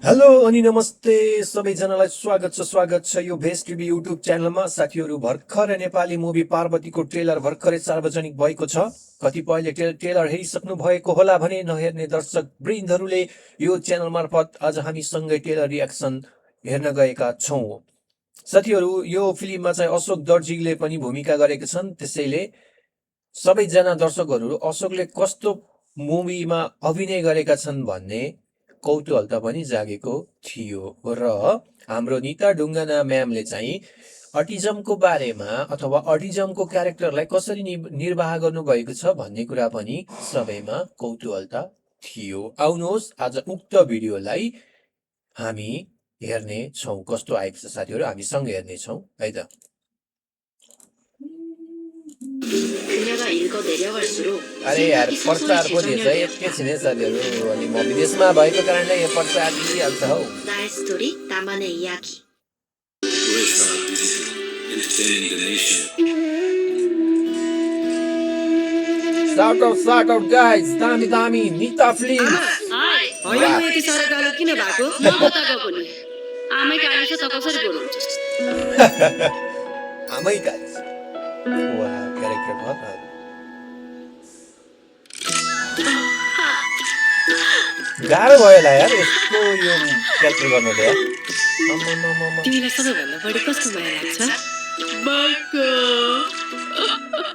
Hello अनि नमस्ते सबैजनालाई स्वागत छ यो भेस टिभी युट्युब च्यानलमा। साथीहरू, भर्खरै नेपाली मुभी पार्वतीको ट्रेलर भर्खरै सार्वजनिक भएको छ। कतिपयले ट्रेलर हेरिसक्नु भएको होला भने नहेर्ने दर्शक वृन्दहरूले यो च्यानल मार्फत आज हामीसँगै ट्रेलर रियाक्सन हेर्न गएका छौँ। साथीहरू, यो फिल्ममा चाहिँ अशोक दर्जीले पनि भूमिका गरेका छन्। त्यसैले सबैजना दर्शकहरू अशोकले कस्तो मुभीमा अभिनय गरेका छन् भन्ने कौतूहलता पनि जागेको थियो र हाम्रो निता ढुङ्गाना म्यामले चाहिँ अटिजमको बारेमा अथवा अटिजमको क्यारेक्टरलाई कसरी निर्वाह गर्नुभएको छ भन्ने कुरा पनि सबैमा कौतूहलता थियो। आउनुहोस् आज उक्त भिडियोलाई हामी हेर्ने छौँ। कस्तो आएको छ साथीहरू, हामी सँगै हेर्ने छौँ है त। 그녀가 읽어 내려갈수록 अरे यार, 생각이 प्रचार 서서히 पो दिएछ 재정렬돼. एकैछिन है साथीहरू। अनि म विदेशमा भएको कारणले यो प्रचार दिइहाल्छ हौ। 나의 스토리, 나만의 이야기. Voice our busy, entertaining the nation. Shout out guys, दामी निता फिल्म। होइन म यति साह्रो गाह्रो किन भएको म कता गएको नि आमै गाली छ त कसरी बोलाउँछ आमै गाली छ। वाह, क्यारेक्टर हो त। गाह्रो भयो होला यार यस्तो यो क्यारेक्टर गर्नु त यार। तिमीलाई सबैभन्दा बढी कसको माया लाग्छ बाको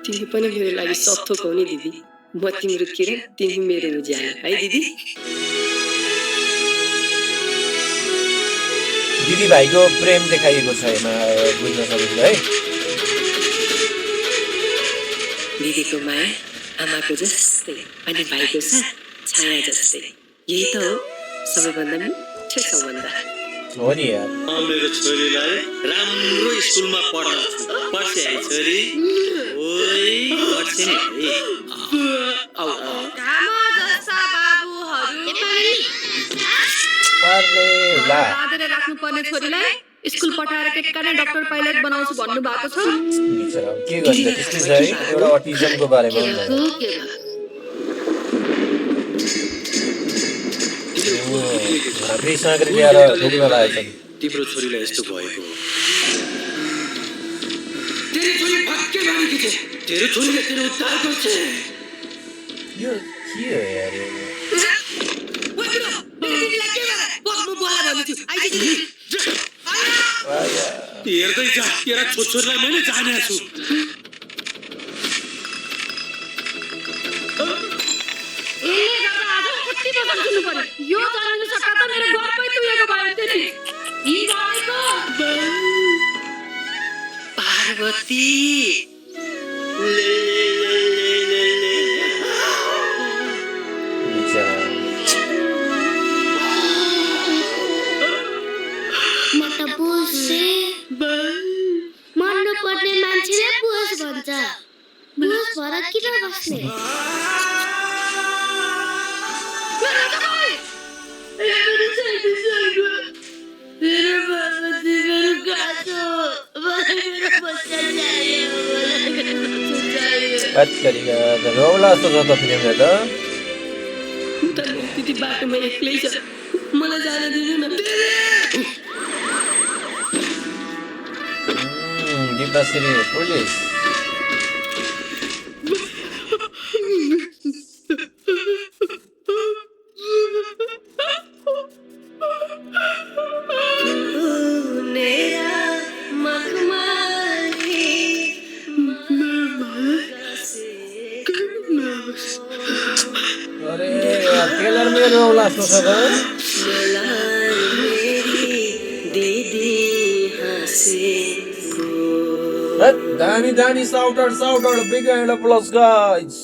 तिमी पनि मेरो लागि सत्थोक हो नि दिदी म तिम्रो किरण तिमी मेरो उज्यालो है दिदी दिदी भाइको प्रेम देखाइएको छ यसमा, बुझ्न सकिन्छ है। दिदीको माया आमाको जस्तै अनि भाइको साथ छाया जस्तै यही त हो सबैभन्दा मिठो सम्बन्ध हो नि यार। मेरो छोरीलाई राम्रो स्कुलमा पढाउँछु पढ्छ है छोरी ओइ पढ्छ नि है आउ घाम जस्ता बाबुहरू अरे ला, बाँधेर राख्नुपर्ने छोरीलाई स्कुल पठाएर केटाले डाक्टर पाइलट बनाउँछु भन्नु भएको छ। बिचरा के गर्छ त्यस्तै छ है। एउटा अटिजमको बारेमा हाम्रै साँग्री ल्याएर ढोक्न लागेको छ। तिम्रो छोरीलाई यस्तो भएको तेरो छोरी भक्के भनेकी छ तेरो छोरीले तेरो उद्धार गर्छ यो के हो यार यो? हेर्दै जा तेरा छोरीलाई मैले जानेको छु यसले गर्दा आज कति बदल दिनु पर्यो यो जनाले सट्टा त मेरो गफै तुएको भयो नि यी गाईको पार्वती बिचरा म त बुझ्छु मर्नुपर्ने मान्छेले बुझ भन्छ बुझ भएर किन बस्ने रौला जस्तो छ त फिल्मले त। दिदी बाटोमा एक्लै छ मलाई जान दिनु न दिपाश्री पुलिस अरे यार ट्रेलर में रौला जस्तो छ त। दामी साउटर बिग एन्ड प्लस गाइस।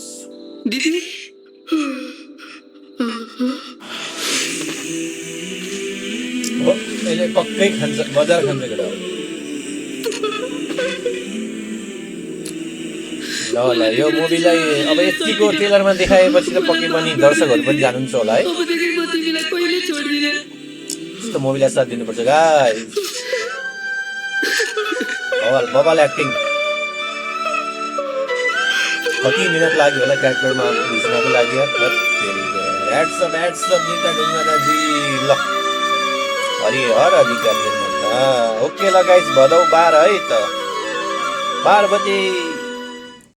दिदी हो यसले पक्कै खान्छ, बजार खान्छ केटा हो। ल यो मुभीलाई अब यतिको ट्रेलरमा देखाएपछि त पक्कै पनि दर्शकहरू पनि जानुहुन्छ होला है। अबदेखि म तिमीलाई कहिले छोड्दिनँ यस्तो मुभीलाई साथ दिनुपर्छ गाइस। बवाल एक्टिङ। कति मिनट लाग्यो होला क्यारेक्टरमा भिज्नको लागि यार। ह्याट्स अप निता ढुङ्गानाजी। ल हरिहर अधिकारी ओके ल गाइस भदौ 12 है त पार्वती